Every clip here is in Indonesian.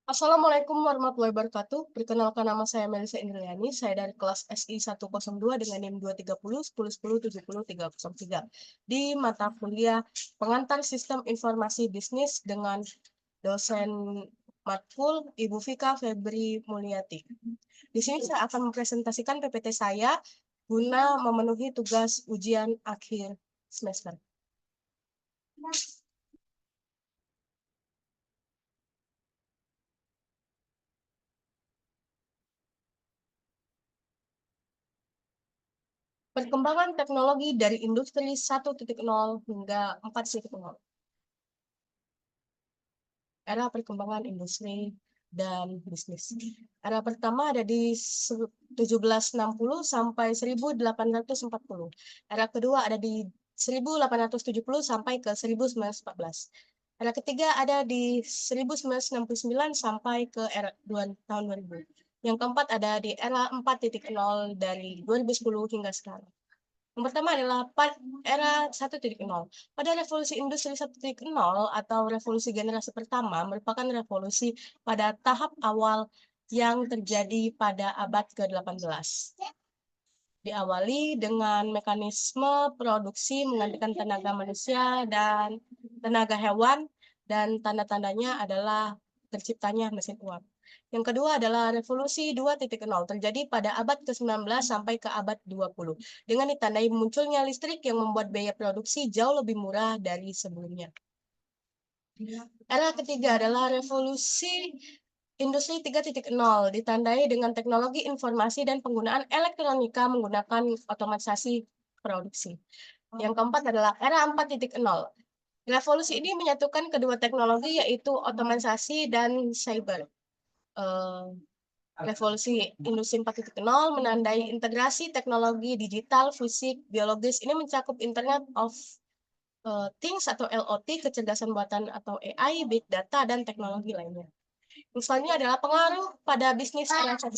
Assalamualaikum warahmatullahi wabarakatuh. Perkenalkan, nama saya Melisa Indriani. Saya dari kelas SI 102 dengan NIM 230 10 10 70 303 di mata kuliah Pengantar Sistem Informasi Bisnis dengan dosen matkul Ibu Vika Febri Mulyati. Di sini saya akan mempresentasikan PPT saya guna memenuhi tugas ujian akhir semester. Perkembangan teknologi dari industri 1.0 hingga 4.0. Era perkembangan industri dan bisnis. Era pertama ada di 1760 sampai 1840. Era kedua ada di 1870 sampai ke 1914. Era ketiga ada di 1969 sampai ke era tahun 2000. Yang keempat ada di era 4.0 dari 2010 hingga sekarang. Yang pertama adalah era 1.0. Pada revolusi industri 1.0 atau revolusi generasi pertama merupakan revolusi pada tahap awal yang terjadi pada abad ke-18. Diawali dengan mekanisme produksi menggantikan tenaga manusia dan tenaga hewan, dan tanda-tandanya adalah terciptanya mesin uap. Yang kedua adalah revolusi 2.0 terjadi pada abad ke-19 sampai ke abad 20 dengan ditandai munculnya listrik yang membuat biaya produksi jauh lebih murah dari sebelumnya. Era ketiga adalah revolusi industri 3.0 ditandai dengan teknologi informasi dan penggunaan elektronika menggunakan otomatisasi produksi. Yang keempat adalah era 4.0. Revolusi ini menyatukan kedua teknologi yaitu otomatisasi dan cyber. Revolusi industri 4.0 menandai integrasi teknologi digital, fisik, biologis. Ini mencakup Internet of Things atau LOT, kecerdasan buatan atau AI, big data, dan teknologi lainnya. Misalnya adalah pengaruh pada bisnis era 1.0.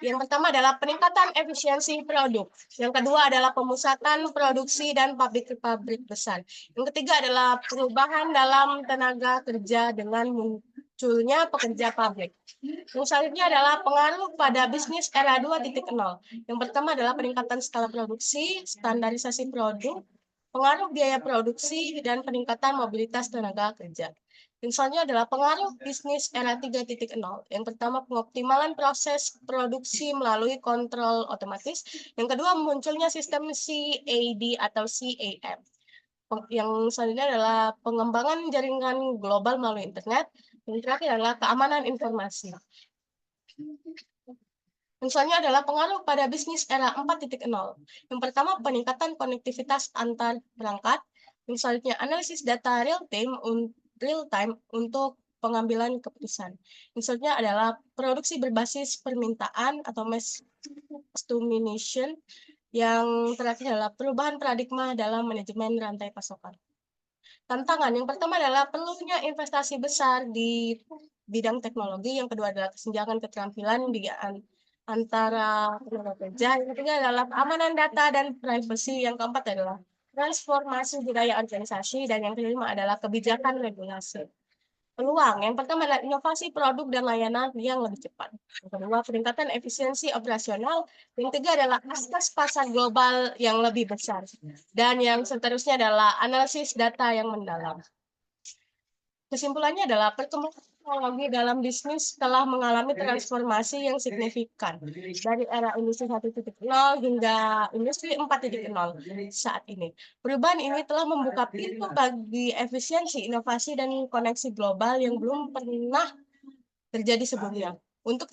Yang pertama adalah peningkatan efisiensi produk. Yang kedua adalah pemusatan produksi dan pabrik-pabrik besar. Yang ketiga adalah perubahan dalam tenaga kerja dengan munculnya pekerja pabrik. Yang selanjutnya adalah pengaruh pada bisnis era 2.0. Yang pertama adalah peningkatan skala produksi, standarisasi produk, pengaruh biaya produksi, dan peningkatan mobilitas tenaga kerja. Yang selanjutnya adalah pengaruh bisnis era 3.0. Yang pertama, pengoptimalan proses produksi melalui kontrol otomatis. Yang kedua, munculnya sistem CAD atau CAM. Yang selanjutnya adalah pengembangan jaringan global melalui internet. Yang terakhir adalah keamanan informasi. Yang selanjutnya adalah pengaruh pada bisnis era 4.0. Yang pertama, peningkatan konektivitas antar perangkat. Yang selanjutnya, analisis data real time untuk pengambilan keputusan. Yang selanjutnya adalah produksi berbasis permintaan atau mass domination. Yang terakhir adalah perubahan paradigma dalam manajemen rantai pasokan. Tantangan yang pertama adalah perlunya investasi besar di bidang teknologi. Yang kedua adalah kesenjangan keterampilan di antara tenaga kerja. Yang ketiga adalah keamanan data dan privasi. Yang keempat adalah transformasi budaya organisasi, dan yang kelima adalah kebijakan regulasi. Peluang yang pertama adalah inovasi produk dan layanan yang lebih cepat. Yang kedua, peningkatan efisiensi operasional. Yang ketiga adalah akses pasar global yang lebih besar. Dan yang seterusnya adalah analisis data yang mendalam. Kesimpulannya adalah perkembangan teknologi dalam bisnis telah mengalami transformasi yang signifikan dari era industri 1.0 hingga industri 4.0 saat ini. Perubahan ini telah membuka pintu bagi efisiensi, inovasi, dan koneksi global yang belum pernah terjadi sebelumnya. Untuk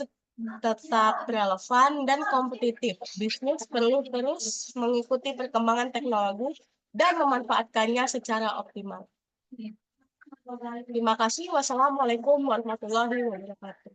tetap relevan dan kompetitif, bisnis perlu terus mengikuti perkembangan teknologi dan memanfaatkannya secara optimal. Terima kasih. Wassalamualaikum warahmatullahi wabarakatuh.